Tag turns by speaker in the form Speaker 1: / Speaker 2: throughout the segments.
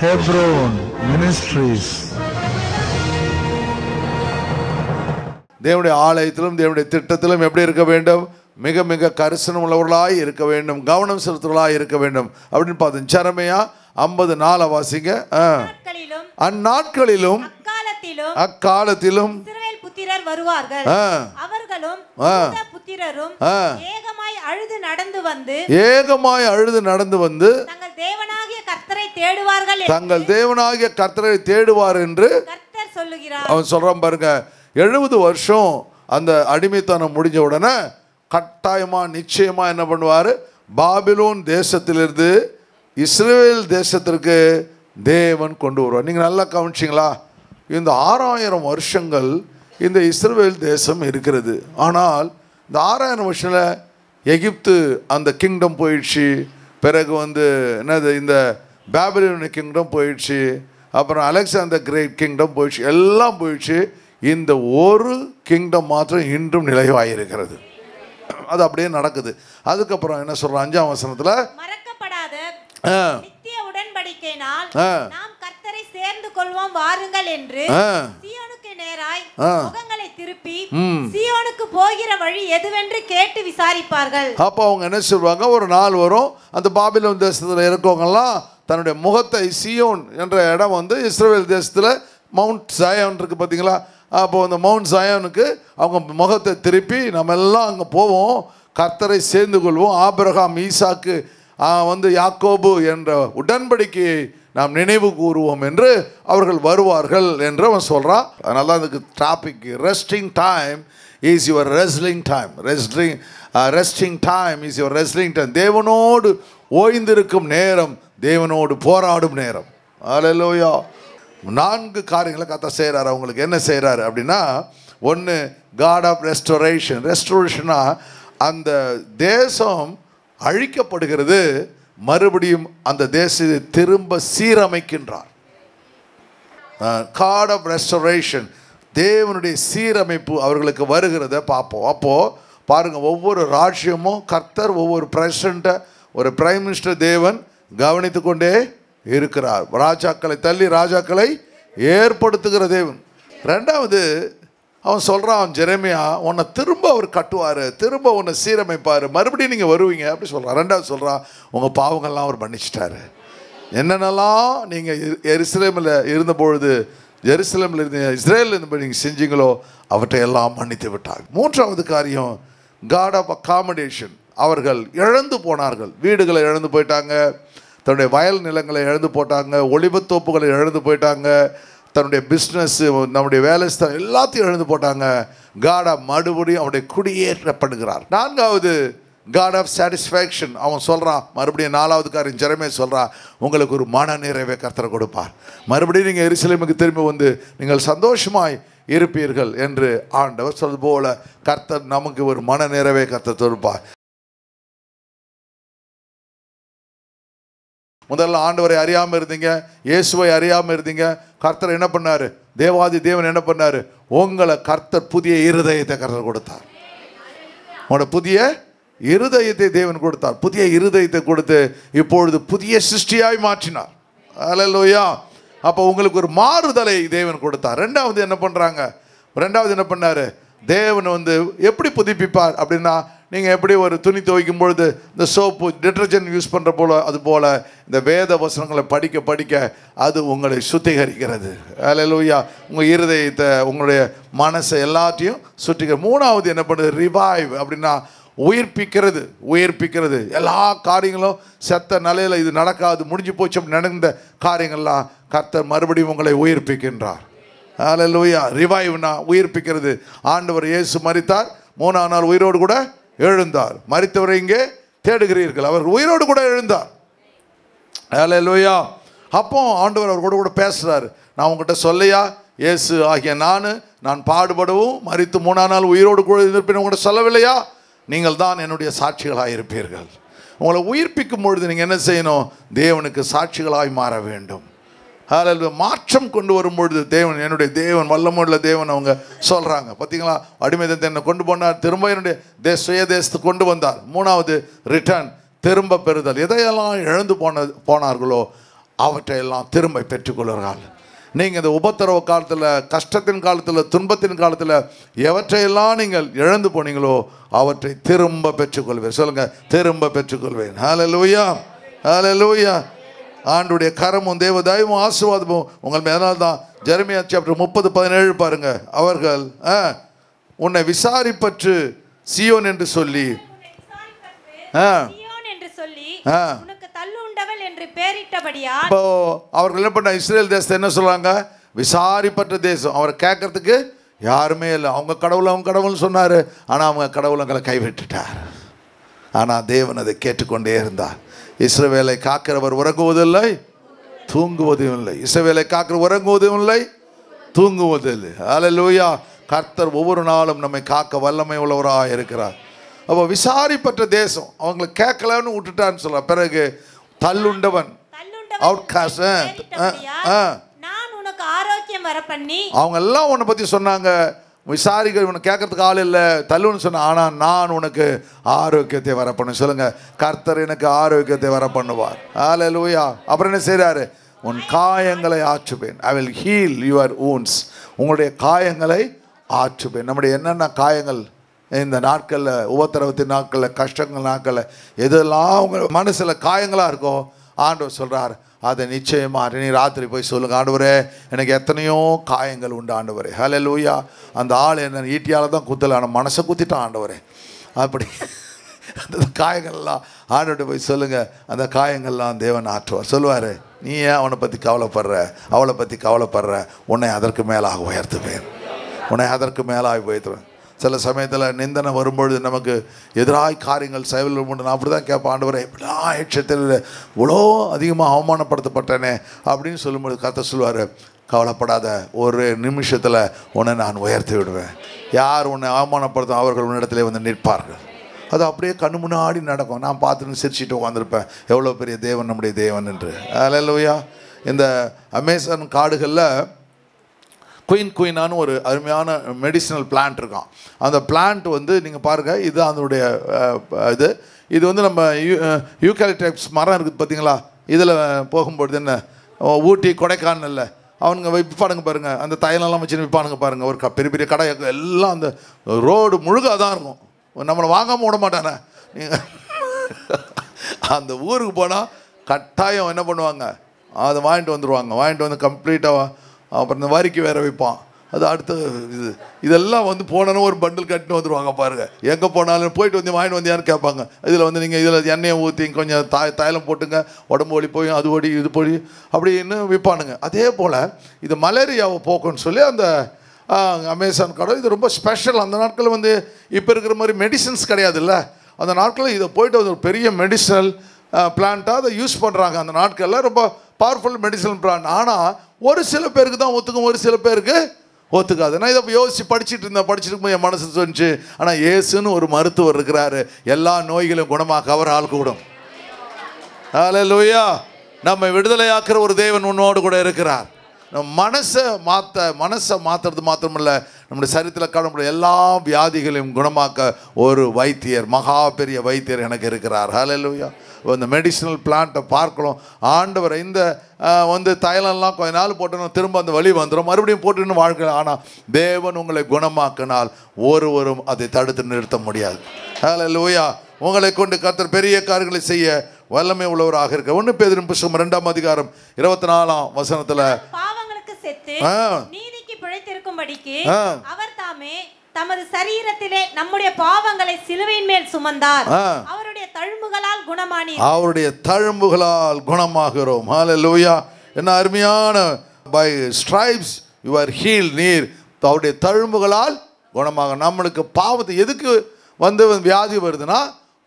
Speaker 1: Hebron Ministries.
Speaker 2: தேவனுடைய ஆலயத்திலும் தேவனுடைய திட்டத்திலும் எப்படி இருக்க வேண்டும்? மிக மிக கரிசனம் உள்ளவர்களாய் இருக்க வேண்டும், கவனம் செலுத்துவர்களாய் இருக்க வேண்டும் அப்படின்னு பார்த்தோம். ஜெரமியா 50:4 வாசிங்க. அந்நாட்களிலும் அக்காலத்திலும்
Speaker 3: இஸ்ரவேல் புத்திரர் வருவார்கள், அவர்களும் புத்திரரும் ஏகமாய் அழுது நடந்து வந்து தங்கள் தேவனாகிய கர்த்தரை தேடுவார் என்று கர்த்தர் சொல்லுகிறார்.
Speaker 2: அவன் சொல்றான் பாருங்க, 70 வருஷம் அந்த அடிமைத்தனம் முடிஞ்ச உடனே கட்டாயமா நிச்சயமா என்ன பண்ணுவார்? பாபிலோன் தேசத்திலிருந்து இஸ்ரவேல் தேசத்திற்கு தேவன் கொண்டு வருவார். நீங்கள் நல்லா கவனிச்சிங்களா? இந்த 6000 வருஷங்கள் இந்த இஸ்ரவேல் தேசம் இருக்கிறது. ஆனால் இந்த 6000 வருஷத்தில் எகிப்து அந்த கிங்டம் போயிடுச்சு, பிறகு என்னது இந்த பாபிலோனிய கிங்டம் போயிடுச்சு, அப்புறம் அலெக்சாண்டர் கிரேட் கிங்டம் போயிடுச்சு, எல்லாம் போயிடுச்சு. இந்த ஒரு கிங்டம் மாத்திரம் இன்றும் நிலைவாயிருக்கிறது. அது அப்படியே நடக்குது. அதுக்கப்புறம் என்ன சொல்ற 5ஆம் வசனத்துல,
Speaker 3: மறக்கப்படாத நித்திய உடன்படிக்கையினால் நாம் கர்த்தரை சேர்ந்து கொள்வோம் வாருங்கள் என்று சீயோனுக்கு நேராய் முகங்களை திருப்பி சீயோனுக்கு போகிற வழி எதுவென்று கேட்டு விசாரிப்பார்கள்.
Speaker 2: அப்போ அவங்க என்ன சொல்வாங்க? ஒரு நாள் வரும், அந்த பாபிலோன் தேசத்துல இருக்கவங்க எல்லாம் தன்னுடைய முகத்தை, சீயோன் என்ற இடம் இஸ்ரவேல் தேசத்துல மவுண்ட் சயோன் இருக்கு பார்த்தீங்களா? அப்போ அந்த மவுண்ட் சயோனுக்கு அவங்க முகத்தை திருப்பி நம்ம எல்லாம் அங்கே போவோம், கர்த்தரை சேர்ந்து கொள்வோம், ஆபிரகாம் ஈசாக்கு யாக்கோபு என்ற உடன்படிக்கையை நாம் நினைவு கூறுவோம் என்று அவர்கள் வருவார்கள் என்று அவன் சொல்கிறான். அதனால தான் அதுக்கு topic resting time is your wrestling time. Resting time is your wrestling time. தேவனோடு ஓய்ந்திருக்கும் நேரம், தேவனோடு போராடும் நேரம். அல்லேலூயா. 4 காரியங்களை கர்த்தர் செய்கிறார். அவங்களுக்கு என்ன செய்கிறாரு அப்படின்னா, ஒன்று காட் ஆஃப் ரெஸ்டோரேஷன். ரெஸ்டோரேஷனா அந்த தேசம் அழிக்கப்படுகிறது, மறுபடியும் அந்த தேசத்தை திரும்ப சீரமைக்கின்றார். காட் ஆஃப் ரெஸ்டோரேஷன், தேவனுடைய சீரமைப்பு அவர்களுக்கு வருகிறத பார்ப்போம். அப்போது பாருங்கள், ஒவ்வொரு ராஜ்யமும் கர்த்தர் ஒவ்வொரு பிரசிடண்ட்டை, ஒரு பிரைம் மினிஸ்டர் தேவன் கவனித்து கொண்டே இருக்கிறார். ராஜாக்களை தள்ளி ராஜாக்களை ஏற்படுத்துகிற தேவன். 2வது அவன் சொல்கிறான், ஜெரமியா உன்னை திரும்ப அவர் கட்டுவார், திரும்ப உன்னை சீரமைப்பார், மறுபடியும் நீங்கள் வருவீங்க அப்படி சொல்கிறான். 2வது சொல்கிறான், உங்கள் பாவங்கள்லாம் அவர் மன்னிச்சிட்டாரு. என்னென்னலாம் நீங்கள் எருசலேமில் இருந்தபொழுது, ஜெருசலேமில் இருந்த இஸ்ரேலில் இருந்தபடி நீங்கள் செஞ்சீங்களோ அவற்றை எல்லாம் மன்னித்து விட்டார். 3வது காரியம் காட் ஆஃப் அகாமடேஷன். அவர்கள் இழந்து போனார்கள், வீடுகளை இழந்து போயிட்டாங்க, தன்னுடைய வயல் நிலங்களை இழந்து போட்டாங்க, ஒளிபத்தோப்புகளை இழந்து போயிட்டாங்க, தன்னுடைய பிஸ்னஸ், நம்முடைய வேலை ஸ்தலம் எல்லாத்தையும் இழந்து போட்டாங்க. காட் ஆஃப் மறுபடியும் அவருடைய குடியேற்ற பண்ணுகிறார். 4வது காட் ஆஃப் சாட்டிஸ்ஃபேக்ஷன். அவன் சொல்கிறான் மறுபடியும் 4வது காரியம் ஜெரமியா சொல்கிறான், உங்களுக்கு ஒரு மன நிறைவை கர்த்தர் கொடுப்பார், மறுபடியும் நீங்கள் எருசலேமுக்கு திரும்பி நீங்கள் சந்தோஷமாய் இருப்பீர்கள் என்று ஆண்டவர் சொல்வது போல கர்த்தர் நமக்கு ஒரு மன நிறைவை கர்த்தர் கொடுப்பார். முதல்ல ஆண்டவரை அறியாமல் இருந்தீங்க, இயேசுவை அறியாமல் இருந்தீங்க. கர்த்தர் என்ன பண்ணார்? தேவாதி தேவன் என்ன பண்ணார்? உங்களை கர்த்தர் புதிய இருதயத்தை கர்த்தர் கொடுத்தார். உங்களோட புதிய இருதயத்தை தேவன் கொடுத்தார். புதிய இருதயத்தை கொடுத்து இப்பொழுது புதிய சிருஷ்டியாய் மாற்றினார். அல்லேலூயா. அப்போ உங்களுக்கு ஒரு மாறுதலை தேவன் கொடுத்தார். 2வது என்ன பண்ணுறாங்க? 2வது என்ன பண்ணார்? தேவன் எப்படி புதுப்பிப்பார் அப்படின்னா, நீங்கள் எப்படி ஒரு துணி துவைக்கும் பொழுது இந்த சோப்பு டிட்டர்ஜென்ட் யூஸ் பண்ணுற அது போல் இந்த வேத வசனங்களை படிக்க படிக்க அது உங்களை சுத்திகரிக்கிறது. அல்லேலூயா. உங்கள் இருதயத்தை, உங்களுடைய மனசை எல்லாத்தையும் சுத்திகரி. 3வது என்ன பண்ணுது? ரிவைவ் அப்படின்னா உயிர்ப்பிக்கிறது. உயிர்ப்பிக்கிறது. எல்லா காரியங்களும் செத்த நிலையில் இது நடக்காது, முடிஞ்சு போச்சு அப்படி நடந்த காரியங்கள்லாம் கர்த்தர் மறுபடியும் உங்களை உயிர்ப்பிக்கின்றார். அல்லேலூயா. ரிவைவ்னா உயிர்ப்பிக்கிறது. ஆண்டவர் இயேசு மரித்தார், 3ஆம் நாள் உயிரோடு கூட எழுந்தார். மரித்தவரை இங்கே தேடுகிறீர்கள், அவர் உயிரோடு கூட எழுந்தார். அல்லேலூயா. அப்போ ஆண்டவர் அவர் கூட பேசுகிறார். நான் உங்ககிட்ட சொல்லையா, இயேசு ஆகிய நான் பாடுபடவும் மரித்து 3ஆம் நாள் உயிரோடு கூட இருப்பேன் உங்கள்கிட்ட சொல்லவில்லையா? நீங்கள் தான் என்னுடைய சாட்சிகளாக இருப்பீர்கள். உங்களை உயிர்ப்பிக்கும் பொழுது நீங்கள் என்ன செய்யணும்? தேவனுக்கு சாட்சிகளாய் மாற வேண்டும். அதில் மாற்றம் கொண்டு வரும்பொழுது தேவன், என்னுடைய தேவன் வல்லமுள்ள தேவன் அவங்க சொல்கிறாங்க. பார்த்தீங்களா? அடிமைத்தனத்தை என்னை கொண்டு போனார், திரும்ப என்னுடைய சுய தேசத்துக்கு கொண்டு வந்தார். 3வது ரிட்டர்ன், திரும்ப பெறுதல். எதையெல்லாம் இழந்து போனார்களோ அவற்றையெல்லாம் திரும்ப பெற்றுக்கொள்வார்கள். நீங்கள் இந்த உபத்திரவ காலத்தில், கஷ்டத்தின் காலத்தில், துன்பத்தின் காலத்தில் எவற்றையெல்லாம் நீங்கள் இழந்து போனீங்களோ அவற்றை திரும்ப பெற்றுக்கொள்வேன். சொல்லுங்கள், திரும்ப பெற்றுக்கொள்வேன். ஹல்லேலூயா, ஹல்லேலூயா. ஆண்டுடைய கரமும் தேவ தயவும் ஆசீர்வாதமும் உங்கள் மேலால் தான். ஜெரமியா சாப்டர் 30:17 பாருங்க. அவர்கள் உன்னை விசாரிப்பற்று சீயோன் என்று சொல்லி
Speaker 3: உனக்கு தள்ளுண்டவள் என்று பெயரிட்டபடியால்,
Speaker 2: இப்போ அவர்கள் என்ன பண்ண, இஸ்ரேல் தேசத்தை என்ன சொல்றாங்க? விசாரிப்பற்ற தேசம். அவரை கேட்கறதுக்கு யாருமே இல்லை. அவங்க கடவுள்னு சொன்னார், ஆனால் அவங்க கடவுளங்களை கைவிட்டுட்டார். ஆனால் தேவன் அதை கேட்டுக்கொண்டே இருந்தார். இஸ்ரவேலை காக்கிறவர் உறங்குவதில்லை, தூங்குவதும் இல்லை. இஸ்ரவேலை காக்கிற உறங்குவதும் இல்லை, தூங்குவதில்லை. ஹல்லேலூயா. கர்த்தர் ஒவ்வொரு நாளும் நம்மை காக்க வல்லமை உள்ளவராக இருக்கிறார். அப்போ விசாரிப்பற்ற தேசம். அவங்களை கேட்கலன்னு விட்டுட்டான்னு சொல்ல. பிறகு தள்ளுண்டவன், அவுட்காஸ்ட்,
Speaker 3: நான் உனக்கு ஆரோக்கியம் வர பண்ணி,
Speaker 2: அவங்க எல்லாம் உன்னை பற்றி சொன்னாங்க. விசாரிக்க உன்னை கேட்கறதுக்கு ஆள் இல்லை, தள்ளுன்னு சொன்ன. ஆனால் நான் உனக்கு ஆரோக்கியத்தை வர பண்ண. சொல்லுங்க, கர்த்தர் எனக்கு ஆரோக்கியத்தை வர பண்ணுவார். ஹல்லேலூயா. அப்புறம் என்ன செய்கிறாரு? உன் காயங்களை ஆற்றுவேன். I will heal your wounds. உங்களுடைய காயங்களை ஆற்றுவேன். நம்முடைய என்னென்ன காயங்கள் இந்த நாட்களில், உபத்திரவத்தின் நாட்களில், கஷ்டங்கள் நாட்களில் எதெல்லாம் உங்கள் மனசில் காயங்களாக இருக்கோ ஆண்டவர் சொல்கிறார், அதை நிச்சயமாக நீ ராத்திரி போய் சொல்லுங்கள், ஆண்டவரே எனக்கு எத்தனையோ காயங்கள் உண்டு ஆண்டவரே. ஹல்லேலூயா. அந்த ஆள் என்ன ஈட்டியால் தான் குத்தலை, ஆனால் மனசை குத்திட்டான் ஆண்டவரே. அப்படி அந்த காயங்கள்லாம் ஆண்டவர்கிட்ட போய் சொல்லுங்கள். அந்த காயங்கள்லாம் தேவன் ஆற்றுவார். சொல்லுவார், நீ ஏன் அவனை பற்றி கவலைப்படுற, அவளை பற்றி கவலைப்படுற, உன்னை அதற்கு மேலாக உயர்த்துவேன், உன்னை அதற்கு மேலாக உயர்த்துவேன். சில சமயத்தில் நிந்தனை வரும்பொழுது நமக்கு எதிராக காரியங்கள் செயல் உண்டு. நான் அப்படி தான் கேட்பேன், ஆண்டவரே இப்படிலாம் ஆயிடுச்சத்தில் இவ்வளோ அதிகமாக அவமானப்படுத்தப்பட்டேனே அப்படின்னு சொல்லும்போது கர்த்தர் சொல்லுவார், கவலைப்படாத, ஒரு நிமிஷத்தில் உன்னை நான் உயர்த்தி விடுவேன். யார் உன்னை அவமானப்படுத்தும் அவர்கள் உன்னிடத்திலே வந்து நிற்பார்கள். அது அப்படியே கண்ணு முன்னாடி நடக்கும். நான் பார்த்துன்னு சிரிச்சிட்டு உட்காந்துருப்பேன், எவ்வளோ பெரிய தேவன் நம்முடைய தேவன் என்று. ஹல்லேலூயா. இந்த அமேசான் காடுகளில் குயினானு ஒரு அருமையான மெடிசினல் பிளான்ட் இருக்கான். அந்த பிளான்ட் வந்து நீங்கள் பாருங்கள், இது அதனுடைய இது வந்து நம்ம யூகாலிப்டஸ் மரம் இருக்குது பார்த்தீங்களா, இதில் போகும்பொழுது என்ன ஊட்டி கொடைக்கானல்ல அவனுங்க விற்பானுங்க பாருங்கள், அந்த தைலெல்லாம் வச்சு விற்பானுங்க பாருங்கள். ஒரு பெரிய பெரிய கடை எல்லாம் அந்த ரோடு முழுக்க தான் இருக்கும். நம்மளை வாங்காமல் விட மாட்டானே. அந்த ஊருக்கு போனால் கட்டாயம் என்ன பண்ணுவாங்க, அதை வாங்கிட்டு வந்துடுவாங்க. வாங்கிட்டு வந்து கம்ப்ளீட்டாக அப்புறம் இந்த வரிக்கு வேற வைப்பான். அது அடுத்த இதெல்லாம் வந்து போனோன்னு ஒரு பண்டில் கட்டின்னு வந்துடுவாங்க பாருங்கள். எங்கே போனாலும் போயிட்டு வந்து வாங்கிட்டு வந்தியான்னு கேட்பாங்க. இதில் வந்து நீங்கள் இதில் எண்ணெயை ஊற்றி கொஞ்சம் தைலம் போட்டுங்க, உடம்பு ஒளி போய் அது ஒடி இது பொடி அப்படின்னு விற்பானுங்க. அதே போல் இது மலேரியாவை போக்குன்னு சொல்லி அந்த அமேசான் கடை இது ரொம்ப ஸ்பெஷல். அந்த நாட்களில் வந்து இப்போ இருக்கிற மாதிரி மெடிசன்ஸ் கிடையாதுல்ல. அந்த நாட்களில் இதை போயிட்டு ஒரு பெரிய மெடிசனல் பிளான்ட்டாக அதை யூஸ் பண்ணுறாங்க. அந்த நாட்களில் ரொம்ப பவர்ஃபுல் மெடிசனல் பிளான்ட். ஆனால் ஒரு சில பேருக்கு தான் ஒத்துக்கும், ஒரு சில பேருக்கு ஒத்துக்காது. நான் இதை யோசித்து படிச்சுட்டு இருக்கும்போது என் மனசு சொன்னிச்சு, ஆனால் இயேசுன்னு ஒரு மருத்துவர் இருக்கிறாரு, எல்லா நோய்களையும் குணமாக்க அவர் ஆள் கூடும். ஹல்லேலூயா. நம்மை விடுதலையாக்குற ஒரு தேவன் உன்னோடு கூட இருக்கிறார். நம்ம மனசை மாற்றுறது மாத்திரமில்ல, நம்முடைய சரீரத்தில் காணப்படும் எல்லா வியாதிகளையும் குணமாக்க ஒரு வைத்தியர், மகா பெரிய வைத்தியர் எனக்கு இருக்கிறார். ஹல்லேலூயா. இந்த மெடிசினல் பிளான்ட்டை பார்க்கலாம். ஆண்டவர் இந்த வந்து தைலம்லாம் கொஞ்ச நாள் போட்டணும், திரும்ப அந்த வலி வந்துடும், மறுபடியும் போட்டுன்னு வாழ்க்கை. ஆனால் தேவன் உங்களை குணமாக்கினால் ஒருவரும் அதை தடுத்து நிறுத்த முடியாது. ஹல்லேலூயா. உங்களை கொண்டு கர்த்தர் பெரிய காரியங்களை செய்ய வல்லமை உள்ளவராக இருக்க. 1 பேதுரு புத்தகம் 2ஆம் அதிகாரம் 24ஆம் வசனத்துல,
Speaker 3: பாவங்களுக்கு செத்து நீதிக்கு பிழைத்திருக்கும்படிக்கு அவர் தாமே தமது சரீரத்திலே நம்முடைய பாவங்களை சிலுவையின் மேல் சுமந்தார், அவருடைய தழும்புகளால் குணமானீர். அவருடைய தழும்புகளால் குணமாகிறோம். ஹல்லேலூயா. என்ன அருமையான, by stripes you are healed. நீர் அவருடைய தழும்புகளால் குணமாக. நம்மளுக்கு பாவத்தை எதுக்கு வந்து வியாதி வருதுன்னா,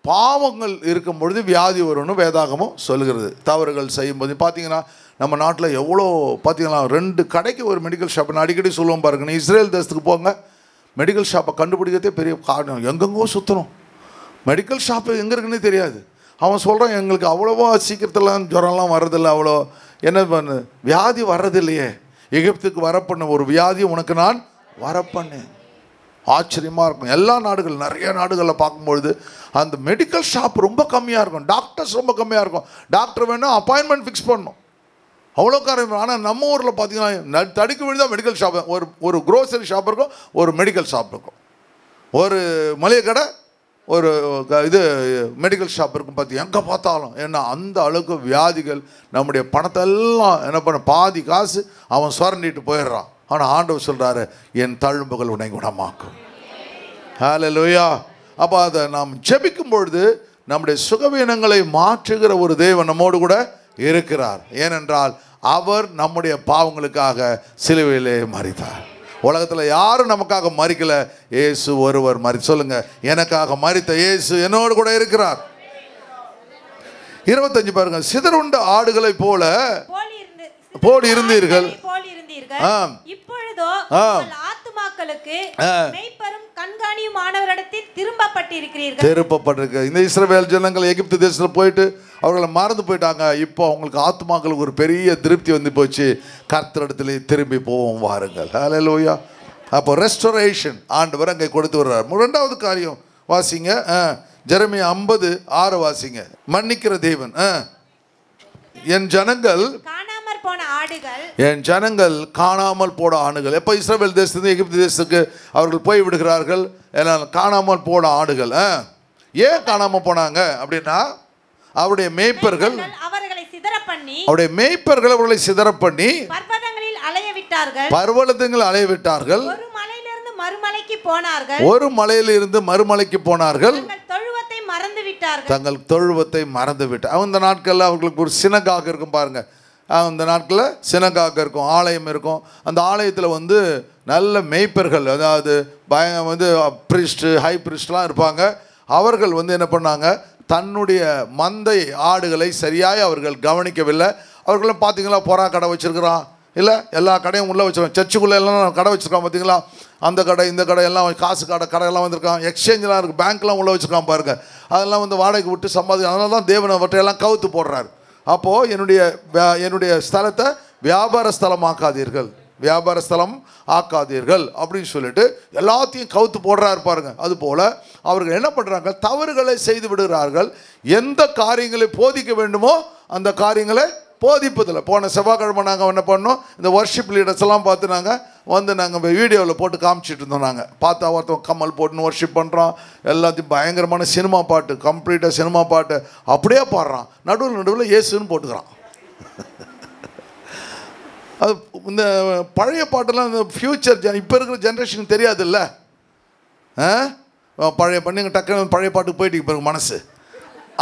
Speaker 3: பாவங்கள் இருக்கும் பொழுது வியாதி வரும்னு வேதாகமும் சொல்கிறது. தவறுகள் செய்யும்போது பார்த்தீங்கன்னா நம்ம நாட்டில் எவ்வளோ பார்த்தீங்கன்னா 2 கடைக்கு ஒரு மெடிக்கல் ஷாப். நான் அடிக்கடி சொல்லுவோம் பாருங்க, இஸ்ரேல் தேசத்துக்கு போங்க, மெடிக்கல் ஷாப்பை கண்டுபிடிக்கிறதே பெரிய காரணம். எங்கெங்கோ சுற்றணும், மெடிக்கல் ஷாப்பு எங்கே இருக்குன்னு தெரியாது. அவன் சொல்கிறான், எங்களுக்கு அவ்வளோவா சீக்கிரத்தில் ஜுரம்லாம் வர்றதில்லை, அவ்வளோ என்ன பண்ணு வியாதி வர்றதில்லையே. எகிப்துக்கு வரப்பண்ண ஒரு வியாதி உனக்கு நான் வரப்பண்ணேன். ஆச்சரியமாக இருக்கும். எல்லா நாடுகள், நிறைய நாடுகளில் பார்க்கும்பொழுது அந்த மெடிக்கல் ஷாப் ரொம்ப கம்மியாக இருக்கும், டாக்டர்ஸ் ரொம்ப கம்மியாக இருக்கும். டாக்டர் வேணும் அப்பாயின்மெண்ட் ஃபிக்ஸ் பண்ணணும்.
Speaker 2: அவ்வளோ காரியம். ஆனால் நம்ம ஊரில் பார்த்தீங்கன்னா தடுக்க வேண்டியதான் மெடிக்கல் ஷாப். ஒரு க்ரோசரி ஷாப் இருக்கும், ஒரு மெடிக்கல் ஷாப் இருக்கும், ஒரு மளிகை கடை, ஒரு இது மெடிக்கல் ஷாப் இருக்கும். பார்த்து எங்கே பார்த்தாலும். ஏன்னா அந்த அளவுக்கு வியாதிகள் நம்முடைய பணத்தை எல்லாம் என்ன பண்ண, பாதி காசு அவன் சுரண்டிட்டு போயிடுறான். ஆனால் ஆண்டவர் சொல்கிறாரு, என் தழும்புகள் உன்னை குணமாக்கும். ஹல்லேலூயா. அப்போ அதை நாம் ஜெபிக்கும் பொழுது நம்முடைய சுகவீனங்களை மாற்றுகிற ஒரு தேவன் நம்மோடு கூட இருக்கிறார். ஏனென்றால் அவர் நம்முடைய பாவங்களுக்காக சிலுவையிலே மரித்தார். உலகத்தில் யாரும் நமக்காக மரிக்கல, இயேசு ஒருவர் மரி. சொல்லுங்க, எனக்காக மரித்த இயேசு என்னோடு கூட இருக்கிறார். 25 பாருங்க. சிதறுண்ட ஆடுகளை போல போல் இருந்தீர்கள்,
Speaker 3: இப்பொழுதோ ஆத்துமாக்களுக்கு மேய்ப்பரும் கண்காணியுமானவரிடத்தில் திரும்பப்பட்டிருக்கிறீர்கள்.
Speaker 2: இந்த இஸ்ரவேல் ஜனங்கள் எகிப்து தேசத்தில் போயிட்டு அவர்களை மறந்து போயிட்டாங்க. இப்போ அவங்களுக்கு ஆத்துமாக்களுக்கு ஒரு பெரிய திருப்தி வந்து போச்சு. கர்த்தரிடத்திலே திரும்பி போவோம் வாருங்கள். ஹல்லேலூயா. அப்போ ரெஸ்டோரேஷன் ஆண்டவர் அங்கே கொடுத்து வர்றார். 2வது காரியம் வாசிங்க, ஜெரமியா 50:6 வாசிங்க. மன்னிக்கிற தேவன். என் ஜனங்கள் காணாமல் போன ஆடுகள். எப்போ இஸ்ரவேல் தேசத்துக்கு எகிப்து தேசத்துக்கு அவர்கள் போய் விடுகிறார்கள், காணாமல் போன ஆடுகள். ஏன் காணாமல் போனாங்க அப்படின்னா, அவருடைய மேய்ப்பர்கள் அவர்களை சிதற பண்ணி பர்வதங்களில் அலைய விட்டார்கள். ஒரு மலையிலிருந்து மறுமலைக்கு போனார்கள். தங்கள் தொழுவத்தை மறந்து விட்டார். அந்த நாட்களில் அவர்களுக்கு ஒரு சினகாக இருக்கும் பாருங்க. அந்த நாட்களில் சினகாக இருக்கும், ஆலயம் இருக்கும். அந்த ஆலயத்தில் வந்து நல்ல மேய்ப்பர்கள், அதாவது ப்ரீஸ்ட்டு, ஹை ப்ரீஸ்ட்லாம் இருப்பாங்க. அவர்கள் வந்து என்ன பண்ணாங்க, தன்னுடைய மந்தை ஆடுகளை சரியாக அவர்கள் கவனிக்கவில்லை. அவர்களும் பார்த்தீங்களா, பொறா கடை வச்சுருக்கிறான், இல்லை எல்லா கடையும் உள்ளே வச்சுருக்கான். சர்ச்சுக்குள்ளே எல்லாம் கடை வச்சுருக்கான் பார்த்தீங்களா, அந்த கடை இந்த கடை எல்லாம் காசு கடையெல்லாம் வந்திருக்கான். எக்ஸ்சேஞ்செலாம் இருக்குது, பேங்க்லாம் உள்ளே வச்சுருக்கான் பாருங்க. அதெல்லாம் வந்து வாடகைக்கு விட்டு சம்பாதிக்கும். அதனால தான் தேவனை அவற்றையெல்லாம் கவுத்து போடுறாரு. அப்போது என்னுடைய ஸ்தலத்தை வியாபார ஸ்தலம் ஆக்காதீர்கள் அப்படின்னு சொல்லிட்டு எல்லாத்தையும் கவுத்து போடுறாரு பாருங்க. அதுபோல் அவர்கள் என்ன பண்ணுறாங்க, தவறுகளை செய்து விடுகிறார்கள். எந்த காரியங்களை போதிக்க வேண்டுமோ அந்த காரியங்களை போதிப்பதில்லை. போன செவ்வாய்க்கிழமை நாங்கள் என்ன பண்ணோம், இந்த வர்ஷிப் லீடர்ஸ் எல்லாம் பார்த்து நாங்கள் வீடியோவில் போட்டு காமிச்சிட்டு இருந்தோம். நாங்கள் பார்த்தா ஒருத்தவங்க கம்மல் போட்டுன்னு வர்ஷிப் பண்ணுறான், எல்லாத்தையும் பயங்கரமான சினிமா பாட்டு, கம்ப்ளீட்டாக சினிமா பாட்டு அப்படியே பாடுறான். நடுவில் இயேசுன்னு போட்டுக்கிறான். அது இந்த பழைய பாட்டெல்லாம் இந்த ஃப்யூச்சர் இப்போ இருக்கிற ஜென்ரேஷனுக்கு தெரியாதுல்ல. பழைய பண்ணி டக்குன்னு பழைய பாட்டுக்கு போயிட்டு இப்போ மனசு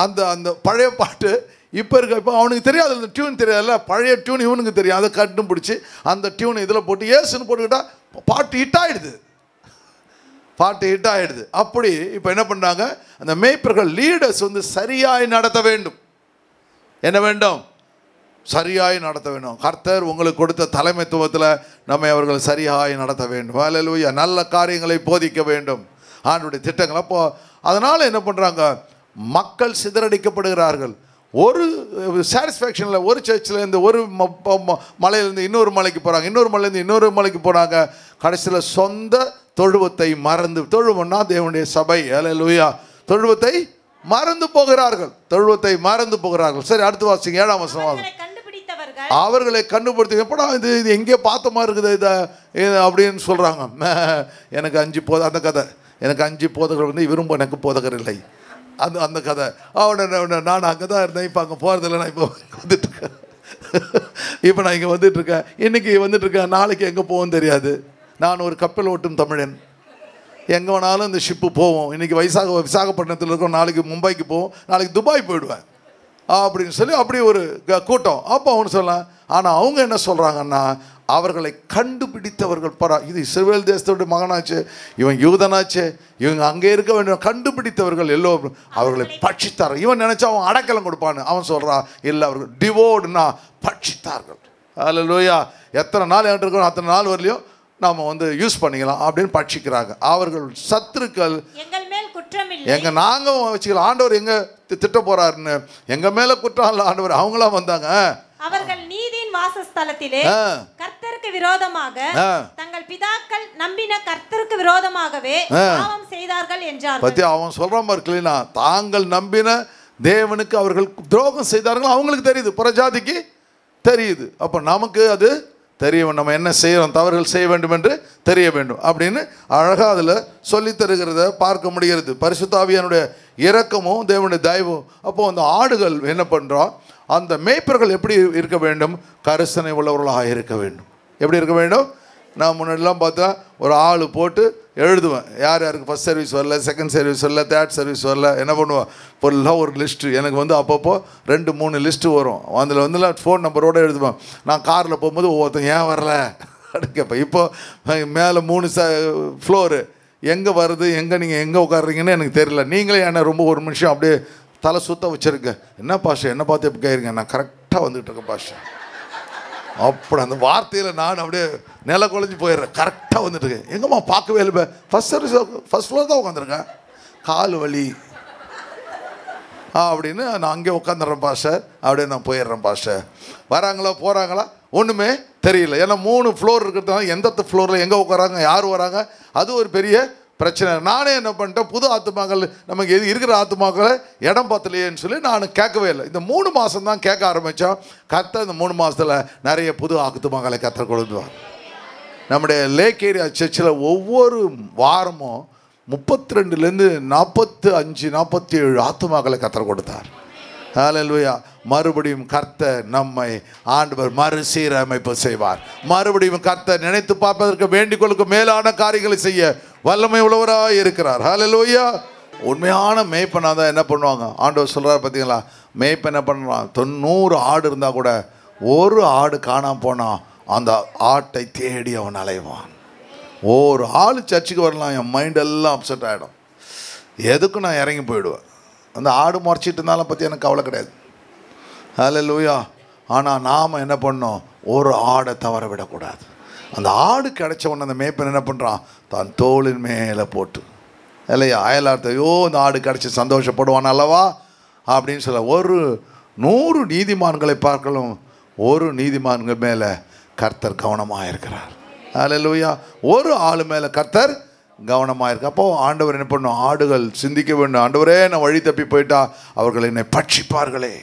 Speaker 2: அந்த பழைய பாட்டு இப்போ அவனுக்கு தெரியாது, அந்த டியூன் தெரியாதுல்ல. பழைய டியூன் இவனுக்கு தெரியும். அதை கட்டும் பிடிச்சி அந்த டியூனை இதில் போட்டு ஏசுன்னு போட்டுக்கிட்டால் பாட்டு ஹிட் ஆகிடுது. அப்படி இப்போ என்ன பண்ணுறாங்க, அந்த மேய்ப்பர்கள் லீடர்ஸ் வந்து சரியாய் நடத்த வேண்டும். என்ன வேண்டும்? சரியாய் நடத்த வேண்டும். கர்த்தர் உங்களுக்கு கொடுத்த தலைமைத்துவத்தில் நம்மை அவர்கள் சரியாய் நடத்த வேண்டும். ஹல்லேலூயா. நல்ல காரியங்களை போதிக்க வேண்டும், ஆண்டவருடைய திட்டங்கள். அப்போது அதனால் என்ன பண்ணுறாங்க, மக்கள் சிதறடிக்கப்படுகிறார்கள். ஒரு சாட்டிஸ்ஃபேக்ஷனில் ஒரு சர்ச்சிலேருந்து ஒரு மலையிலேருந்து இன்னொரு மலைக்கு போகிறாங்க, இன்னொரு மலையிலேருந்து இன்னொரு மலைக்கு போனாங்க. கடைசியில் சொந்த தொழுவத்தை மறந்து, தொழுவம்னா தேவனுடைய சபை, ஹல்லேலூயா, தொழுவத்தை மறந்து போகிறார்கள். சரி, அடுத்து வாசிங்க 7ஆம் வசனம். அவர்களை கண்டுபிடித்து, எப்படா இது எங்கேயோ பார்த்த மாதிரி இருக்குது இதை அப்படின்னு சொல்கிறாங்க. எனக்கு 5 அந்த கதை, எனக்கு 5 போதகர் வந்து இவரும் எனக்கு போதகர் இல்லை, அந்த கதை. நான் அங்கே தான் இருந்தேன், இப்போ அங்கே போகிறதில்ல, நான் இப்போ வந்துட்டுருக்கேன். நான் இங்கே வந்துட்டுருக்கேன், இன்றைக்கி வந்துட்டுருக்கேன், நாளைக்கு எங்கே போவோன்னு தெரியாது. நான் ஒரு கப்பல் ஓட்டும் தமிழன், எங்கே வேணாலும் இந்த ஷிப்பு போவோம். இன்றைக்கி விசாகப்பட்டினத்தில் இருக்கோம், நாளைக்கு மும்பைக்கு போவோம், நாளைக்கு துபாய் போயிடுவேன் அப்படின்னு சொல்லி அப்படி ஒரு கூட்டம். அப்போ அவனு சொல்லலாம். ஆனால் அவங்க என்ன சொல்கிறாங்கன்னா, அவர்களை கண்டுபிடித்தவர்கள் இது இஸ்ரவேல் தேசத்தோட மகனாச்சு, இவன் யூதனாச்சு, இவங்க அங்கே இருக்க வேண்டும். கண்டுபிடித்தவர்கள் எல்லோரும் அவர்களை பட்சித்தார். இவன் நினச்சா அவன் அடைக்கலம் கொடுப்பான்னு, அவன் சொல்கிறான் இல்லை, அவர்கள் டிவோர்டுனா பட்சித்தார்கள். ஹல்லேலூயா. எத்தனை நாள் என்கிட்ட இருக்கணும் அத்தனை நாள் வரலையும் நாம் வந்து யூஸ் பண்ணிக்கலாம் அப்படின்னு பட்சிக்கிறாங்க. அவர்கள் சத்துருக்கள், நாங்கள் வச்சுக்கலாம். ஆண்டவர் எங்க திட்ட போறாருன்னு எங்க மேல குற்றம் இல்லை ஆண்டவர். அவங்களாம் வந்தாங்க.
Speaker 3: அவர்கள் நீதியின் வாசஸ்தலத்திலே கர்த்தருக்கு விரோதமாக தங்கள் பிதாக்கள் நம்பின கர்த்தருக்கு விரோதமாகவே பாவம் செய்தார்கள் என்றார்.
Speaker 2: பத்தி அவன் சொல்றான் பாருங்களா, தாங்கள் நம்பின தேவனுக்கு அவர்கள் துரோகம் செய்தார்கள். அவங்களுக்கு தெரியுது, புறஜாதிக்கு தெரியுது. அப்போ நமக்கு அது தெரிய வேண்டும், நம்ம என்ன செய்யணும், தவறுகள் செய்ய வேண்டும் என்று தெரிய வேண்டும் அப்படின்னு அழகாக அதில் சொல்லித் தருகிறத பார்க்க முடிகிறது. பரிசுத்த ஆவியானுடைய இரக்கமும் தேவனுடைய தயவும். அப்போது அந்த ஆடுகள் என்ன பண்ணுறோம், அந்த மேய்ப்பர்கள் எப்படி இருக்க வேண்டும், கரிசனை உள்ளவர்களாக இருக்க வேண்டும். எப்படி இருக்க வேண்டும்? நான் முன்னாடிலாம் பார்த்தா ஒரு ஆள் போட்டு எழுதுவேன், யார் யாருக்கு ஃபஸ்ட் சர்வீஸ் வரல, செகண்ட் சர்வீஸ் வரல, தேர்ட் சர்வீஸ் வரல, என்ன பண்ணுவேன், ஃபுல்லாக ஒரு லிஸ்ட்டு. எனக்கு வந்து அப்பப்போ 2-3 லிஸ்ட்டு வரும். அதில் வந்துலாம் ஃபோன் நம்பரோடு எழுதுவேன். நான் காரில் போகும்போது ஒவ்வொருத்தங்க ஏன் வரல அப்படின்னு கேட்பேன். இப்போது மேலே 3 ஃப்ளோரு, எங்கே வருது, நீங்கள் எங்கே உட்காடுறீங்கன்னு எனக்கு தெரியல. நீங்களே என்ன ரொம்ப ஒரு நிமிஷம் அப்படியே தலை சுத்த வச்சுருக்க, என்ன பாஷா என்ன பார்த்து எப்படி கேட்குறீங்க, நான் கரெக்டாக வந்துகிட்டு இருக்கேன் பாஷா. அப்படி அந்த வார்த்தையில் நான் அப்படியே நில குழஞ்சி போயிடுறேன். கரெக்டாக வந்துட்டுருக்கேன். எங்கம்மா பார்க்கவே இல்லை, ஃபஸ்ட் சர்வீஸ் ஃபஸ்ட் ஃப்ளோர் தான் உட்காந்துருக்கேன், கால் வலி அப்படின்னு நான் அங்கே உட்காந்துடுறேன் பாஷா. அப்படியே நான் போயிடுறேன் பாஷா. வராங்களா போகிறாங்களா ஒன்றுமே தெரியல. ஏன்னா 3 ஃப்ளோர் இருக்கிறதுனால எந்த ஃப்ளோரில் எங்கே உட்காராங்க, யார் வராங்க, அது ஒரு பெரிய பிரச்சனை. நானே என்ன பண்ணிட்டேன், புது ஆத்துமாக்கள் நமக்கு எது இருக்கிற ஆத்துமாக்களை இடம் பத்தலையேன்னு சொல்லி நான் கேட்கவே இல்லை. இந்த 3 மாதம் தான் கேட்க ஆரம்பித்தோம். கர்த்தர் இந்த 3 மாதத்தில் நிறைய புது ஆத்துமாக்களை கர்த்தர் கொடுத்துவார். நம்முடைய லேக் ஏரியா சர்ச்சில் ஒவ்வொரு வாரமும் 32லேருந்து 45-47 ஆத்துமாக்களை கர்த்தர் கொடுத்தார். ஹல்லேலூயா. மறுபடியும் கர்த்தர் நம்மை ஆண்டவர் மறுசீரமைப்பு செய்வார். மறுபடியும் கர்த்தர் நினைத்து பார்ப்பதற்கு வேண்டிக்கொள்ளுக்கு மேலான காரியங்களை செய்ய வல்லமை உள்ளவராக இருக்கிறார். ஹல்லேலூயா. உண்மையான மேய்ப்பனா தான் என்ன பண்ணுவாங்க, ஆண்டவர் சொல்கிறார் பார்த்தீங்களா, மேய்ப்பன் என்ன பண்ணுவான், 90 ஆடு இருந்தால் கூட ஒரு ஆடு காணாமல் போனால் அந்த ஆட்டை தேடி அவன் அலைவான். ஒரு ஆள் சர்ச்சுக்கு வரலாம், என் மைண்டெல்லாம் அப்செட் ஆகிடும். எதுக்கும் நான் இறங்கி போயிடுவேன். அந்த ஆடு முறைச்சிட்டு இருந்தாலும் பற்றி எனக்கு கவலை கிடையாது. ஹல்லேலூயா. ஆனால் நாம் என்ன பண்ணோம், ஒரு ஆடை தவற விடக்கூடாது. அந்த ஆடு கிடைச்சவொன்னே அந்த மேய்ப்பன் என்ன பண்ணுறான், தான் தோளின் மேலே போட்டு இல்லையா அயலார்த்தையோ இந்த ஆடு கிடைச்சி சந்தோஷப்படுவான் அல்லவா அப்படின்னு சொல்ல. ஒரு 100 நீதிமான்களை பார்க்கலும் ஒரு நீதிமான்கள் மேலே கர்த்தர் கவனமாக இருக்கிறார். ஹல்லேலூயா. ஒரு ஆள் மேலே கர்த்தர் கவனமாக இருக்கு. அப்போது ஆண்டவர் என்ன பண்ணும், ஆடுகள் சிந்திக்க வேண்டும், ஆண்டவரே நான் வழி தப்பி போயிட்டா அவர்கள் என்னை பட்சிப்பார்களே,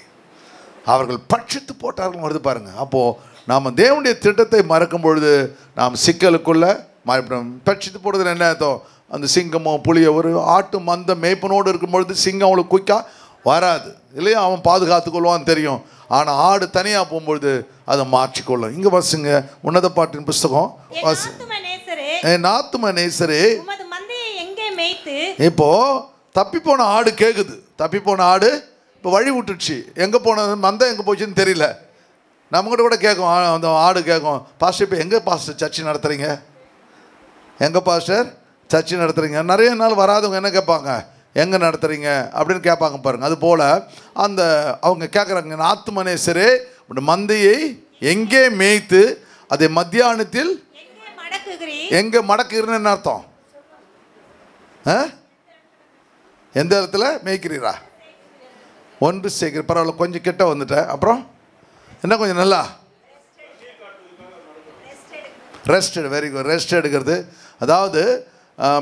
Speaker 2: அவர்கள் பட்சித்து போட்டார்கள் வருது பாருங்கள். அப்போது நாம் தேவனுடைய திட்டத்தை மறக்கும் பொழுது நாம் சிக்கலுக்குள்ளே மறுபடியும் பட்சித்து போடுறது என்ன அர்த்தம், அந்த சிங்கமோ புளியோ ஒரு ஆட்டு மந்த மேய்ப்பனோடு இருக்கும்பொழுது சிங்கம் அவளுக்கு குயிக்காக வராது இல்லையா, அவன் பாதுகாத்துக்கொள்வான்னு தெரியும். ஆனால் ஆடு தனியாக போகும்பொழுது அதை மாற்றிக்கொள்ளும். இங்கே வாசிங்க உன்னத பாட்டின் புஸ்தகம் வாசி. நாத்தும நேசரே இப்போ தப்பி போன ஆடு கேட்குது, தப்பி போன ஆடு இப்போ வழி விட்டுடுச்சு, எங்கே போனது மந்தை எங்கே போச்சுன்னு தெரியல. நம்மகிட்ட கூட கேட்கும், அந்த ஆடு கேட்கும், பாஸ்டர் இப்போ எங்கே பாஸ்டர் சர்ச்சு நடத்துகிறீங்க, எங்கே பாஸ்டர் சர்ச்சு நடத்துகிறீங்க. நிறைய நாள் வராதவங்க என்ன கேட்பாங்க, எங்கே நடத்துகிறீங்க அப்படின்னு கேட்பாங்க பாருங்கள். அது போல் அந்த அவங்க கேட்குறாங்க, ஆத்துமனேசரே மந்தையை எங்கே மேய்த்து அதை மத்தியானத்தில் எங்கே மடக்குகிறேன்னு அர்த்தம், எந்த இடத்துல மேய்க்கிறீரா, ஒன்று சேர்க்கிற. பரவாயில்ல, கொஞ்சம் கிட்ட வந்துட்டேன். அப்புறம் என்ன கொஞ்சம் நல்லா ரெஸ்ட், வெரி குட், ரெஸ்ட் எடுக்கிறது. அதாவது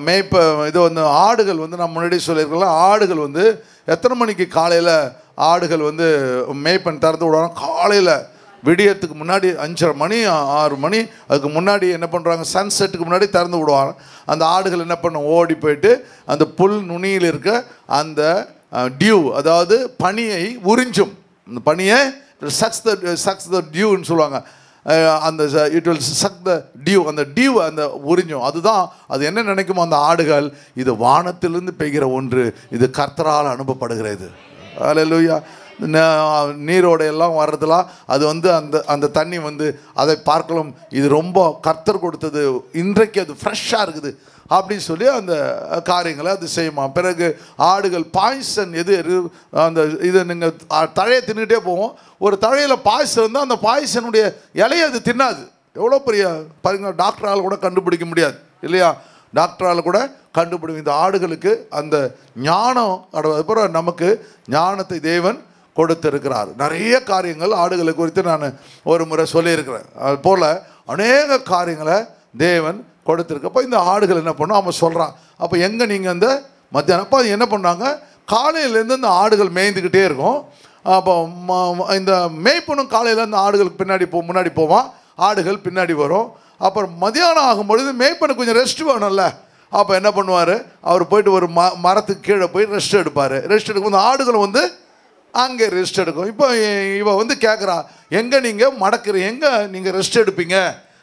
Speaker 2: மேய்ப்ப இது வந்து ஆடுகள் வந்து நம்ம முன்னாடி சொல்லியிருக்கலாம், ஆடுகள் வந்து எத்தனை மணிக்கு காலையில் ஆடுகள் வந்து மேய்ப்பன் திறந்து விடுவாங்க, காலையில் விடியத்துக்கு முன்னாடி 5:30 மணி 6 மணி அதுக்கு முன்னாடி என்ன பண்ணுறாங்க, சன்செட்டுக்கு முன்னாடி திறந்து விடுவாங்க. அந்த ஆடுகள் என்ன பண்ணும், ஓடி போயிட்டு அந்த புல் நுனியில் இருக்க அந்த டியூ, அதாவது பனியை உறிஞ்சும். அந்த பனியை சக்ஸ் த டியூன்னு சொல்லுவாங்க. அந்த it will suck the dew, அந்த டியூ அந்த உறிஞ்சும். அதுதான் அது என்ன நினைக்குமோ அந்த ஆடுகள், இது வானத்திலிருந்து பெய்கிற ஒன்று, இது கர்த்தரால் அனுப்பப்படுகிறது. ஹல்லேலூயா. நீரோடையெல்லாம் வர்றதுலாம் அது வந்து அந்த அந்த தண்ணி வந்து அதை பார்க்கலாம், இது ரொம்ப கர்த்தர் கொடுத்தது, இன்றைக்கு அது ஃப்ரெஷ்ஷாக இருக்குது அப்படின்னு சொல்லி அந்த காரியங்களை அது செய்யுமா. பிறகு ஆடுகள் பாய்சன் எது அந்த இதை நீங்கள் தழையை தின்னுக்கிட்டே போவோம், ஒரு தழையில் பாய்சன் இருந்தால் அந்த பாய்சனுடைய இலையை அது தின்னாது. எவ்வளோ பெரிய பாருங்க, டாக்டரால் கூட கண்டுபிடிக்க முடியாது இல்லையா, டாக்டரால் கூட கண்டுபிடிக்கும். இந்த ஆடுகளுக்கு அந்த ஞானம், அதுக்கப்புறம் நமக்கு ஞானத்தை தேவன் கொடுத்திருக்கிறார். நிறைய காரியங்கள் ஆடுகளை குறித்து நான் ஒரு முறை சொல்லியிருக்கிறேன். அது போல் அநேக காரியங்களை தேவன் கொடுத்துருக்கப்போ இந்த ஆடுகள் என்ன பண்ணும், அவன் சொல்கிறான். அப்போ எங்கே நீங்கள் அந்த மத்தியானம், அப்போ அது என்ன பண்ணாங்க, காலையிலேருந்து அந்த ஆடுகள் மேய்ந்துக்கிட்டே இருக்கும். அப்போ இந்த மேய்ப்பனும் காலையில் அந்த ஆடுகளுக்கு முன்னாடி போவான், ஆடுகள் பின்னாடி வரும். அப்புறம் மதியானம் ஆகும்பொழுது மேய்ப்பனுக்கு கொஞ்சம் ரெஸ்ட் வேணும்ல. அப்போ என்ன பண்ணுவார், அவர் போயிட்டு ஒரு மரத்துக்கு கீழே போய் ரெஸ்ட் எடுப்பார். ரெஸ்ட் எடுக்கும்போது ஆடுகள் வந்து அங்கே ரெஸ்ட் எடுக்கும். இப்போ இவ வந்து கேட்குறா, எங்கே நீங்கள் மடக்குறீங்க, எங்கே நீங்கள் ரெஸ்ட் எடுப்பீங்க,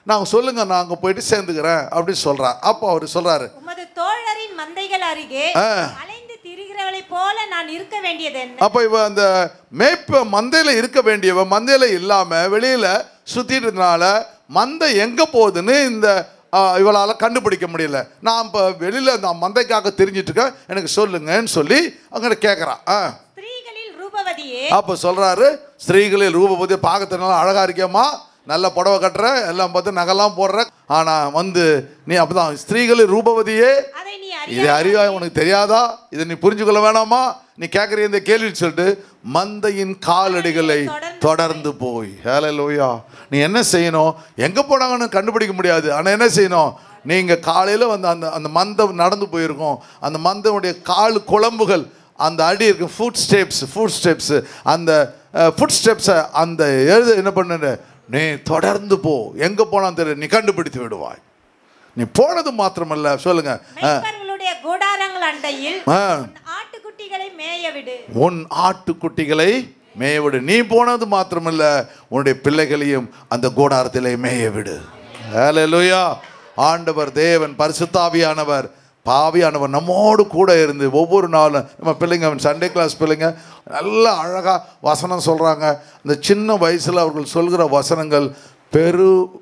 Speaker 2: நாங்கள் சொல்லுங்கள், நான் அங்கே போயிட்டு சேர்ந்துக்கிறேன் அப்படின்னு சொல்கிறா. அப்போ அவர் சொல்கிறாரு,
Speaker 3: உமது தோழரின் மந்தைகள் அருகே அலைந்து திரிகிறவளை போல நான் இருக்க வேண்டியது என்ன?
Speaker 2: அப்போ இவ அந்த மேய்ப்ப மந்தையில் இருக்க வேண்டியவ மந்தையில் இல்லாமல் வெளியில் சுற்றிட்டதுனால மந்தை எங்கே போகுதுன்னு இந்த இவளால் கண்டுபிடிக்க முடியல. நான் இப்போ வெளியில் அந்த மந்தைக்காக தெரிஞ்சிட்டு இருக்கேன், எனக்கு சொல்லுங்கன்னு சொல்லி அங்கே கேட்குறான். அப்போ சொல்கிறாரு, ஸ்திரீகளில் ரூபவதி, பார்க்கறதுனால அழகாக இருக்கியம்மா, நல்ல புடவை கட்டுற, எல்லாம் பார்த்து நகைலாம் போடுற, ஆனால் வந்து நீ அப்போதான் ஸ்திரீகளில் ரூபவதியே, இது அறிவா உனக்கு தெரியாதா, இதை நீ புரிஞ்சுக்கொள்ள வேணாமா, நீ கேட்குற இந்த கேள்வின்னு சொல்லிட்டு மந்தையின் காலடிகளை தொடர்ந்து போய். ஹல்லேலூயா. நீ என்ன செய்யணும், எங்கே போனாங்கன்னு கண்டுபிடிக்க முடியாது, ஆனால் என்ன செய்யணும், நீங்கள் காலையில் வந்து அந்த அந்த மந்தம் நடந்து போயிருக்கோம், அந்த மந்தனுடைய கால் குழம்புகள் அந்த அடி இருக்கு, ஃபுட் ஸ்டெப்ஸு அந்த ஃபுட் ஸ்டெப்ஸை அந்த என்ன பண்ணு, நீ தொடர்ந்து போ, எங்கே போனான்னு தெரியல, நீ கண்டுபிடித்து விடுவாய். நீ போனது மாத்திரமல்ல, சொல்லுங்க, உன் ஆட்டுக்குட்டிகளை மேயவிடு. நீ போனது மாத்திரமல்ல, உன்னுடைய பிள்ளைகளையும் அந்த கூடாரத்திலே மேயவிடு. ஹல்லேலூயா. ஆண்டவர் தேவன் பரிசுத்தாவியானவர் பாவியானவர் நம்மோடு கூட இருந்து ஒவ்வொரு நாளும் நம்ம பிள்ளைங்க, சண்டே கிளாஸ் பிள்ளைங்க நல்லா அழகாக வசனம் சொல்கிறாங்க. அந்த சின்ன வயசில் அவர்கள் சொல்கிற வசனங்கள்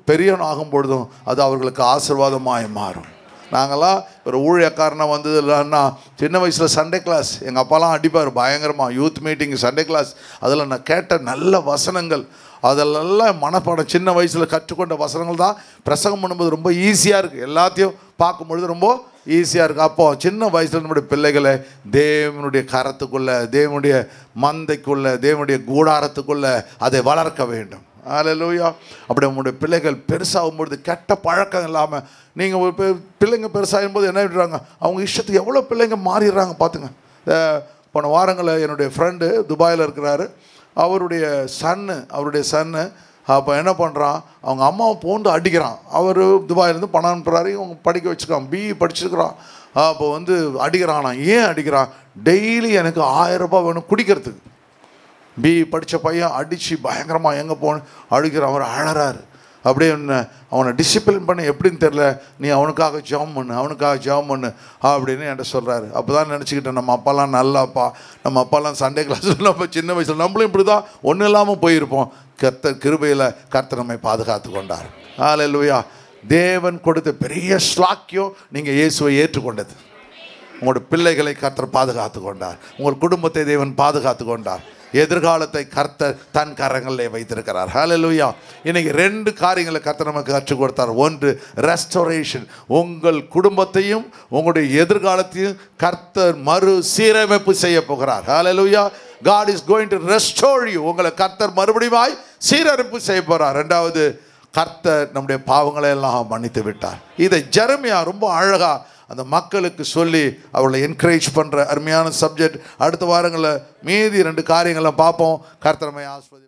Speaker 2: பெரியவனாகும் பொழுதும் அது அவர்களுக்கு ஆசீர்வாதமாய் மாறும். நாங்கள்லாம் ஒரு ஊழியக்காரனாக வந்தது இல்லைன்னா சின்ன வயசில் சண்டே கிளாஸ் எங்கள் அப்பாலாம் அடிப்பார் பயங்கரமாக, யூத் மீட்டிங் சண்டே கிளாஸ், அதில் நான் கேட்ட நல்ல வசனங்கள், அதெல்லாம் மனப்பாடம் சின்ன வயசில் கற்றுக்கொண்ட வசனங்கள் தான் பிரசங்கம் பண்ணும்போது ரொம்ப ஈஸியாக இருக்குது, எல்லாத்தையும் பார்க்கும்பொழுது ரொம்ப ஈஸியாக இருக்குது. அப்போது சின்ன வயசில் நம்முடைய பிள்ளைகளை தேவனுடைய கரத்துக்குள்ளே, தேவனுடைய மந்தைக்குள்ளே, தேவனுடைய கூடாரத்துக்குள்ளே அதை வளர்க்க வேண்டும். ஹல்லேலூயா. அப்படி உங்களுடைய பிள்ளைகள் பெருசாகும்பொழுது கெட்ட பழக்கம் இல்லாமல், நீங்கள் ஒரு பிள்ளைங்க பெருசாகும் போது என்ன விடுறாங்க, அவங்க இஷ்டத்துக்கு எவ்வளோ பிள்ளைங்க மாறிடுறாங்க பார்த்துங்க. போன வாரங்களில் என்னுடைய ஃப்ரெண்டு துபாயில் இருக்கிறாரு, அவருடைய சன்னு அப்போ என்ன பண்ணுறான், அவங்க அம்மாவை போந்து அடிக்கிறான். அவர் துபாயிலேருந்து பணம் அனுப்புகிறாரு, அவங்க படிக்க வச்சுருக்கான், பிஇ படிச்சிருக்கிறான். அப்போ வந்து அடிக்கிறானா, ஏன் அடிக்கிறான், டெய்லி எனக்கு 1000 ரூபாய் வேணும் குடிக்கிறதுக்கு. பிஇ படித்த பையன் அடித்து பயங்கரமாக எங்கே போன அடிக்கிறான், அவர் அழறாரு. அப்படியே அவனை டிசிப்ளின் பண்ண எப்படின்னு தெரில, நீ அவனுக்காக ஜாம் பண்ணு அப்படின்னு என்கிட்ட சொல்கிறாரு. அப்போ தான் நினச்சிக்கிட்டேன், நம்ம அப்பாலாம் நல்ல அப்பா, நம்ம அப்பாலாம் சண்டே கிளாஸில் நம்ம சின்ன வயசில் நம்மளும் இப்படி தான் ஒன்றும் இல்லாமல் போயிருப்போம். கர்த்தர் கிருபையில் கர்த்தர் நம்மை பாதுகாத்து கொண்டார். ஹல்லேலூயா. தேவன் கொடுத்த பெரிய ஸ்லாக்கியம் நீங்கள் இயேசுவை ஏற்றுக்கொண்டது. உங்களோட பிள்ளைகளை கர்த்தர் பாதுகாத்து கொண்டார், உங்கள் குடும்பத்தை தேவன் பாதுகாத்து கொண்டார், எதிர்காலத்தை கர்த்தர் தன் கரங்களிலே வைத்திருக்கிறார். ஹல்லேலூயா. இன்னைக்கு 2 காரியங்களை கர்த்தர் நமக்கு கற்றுக் கொடுத்தார். ஒன்று ரெஸ்டோரேஷன், உங்கள் குடும்பத்தையும் உங்களுடைய எதிர்காலத்தையும் கர்த்தர் மறு சீரமைப்பு செய்ய போகிறார். ஹல்லேலூயா. God is going to restore you. உங்களை கர்த்தர் மறுபடியும் சீரமைப்பு செய்ய போகிறார். 2வது, கர்த்தர் நம்முடைய பாவங்களை எல்லாம் மன்னித்து விட்டார். இதை ஜெரமியா ரொம்ப அழகா அந்த மக்களுக்கு சொல்லி அவர்களை என்கரேஜ் பண்ணுற அருமையான சப்ஜெக்ட். அடுத்த வாரங்களில் மீதி 2 காரியங்களை பார்ப்போம். கர்த்தர் நம்மை ஆசீர்வதிப்பார்.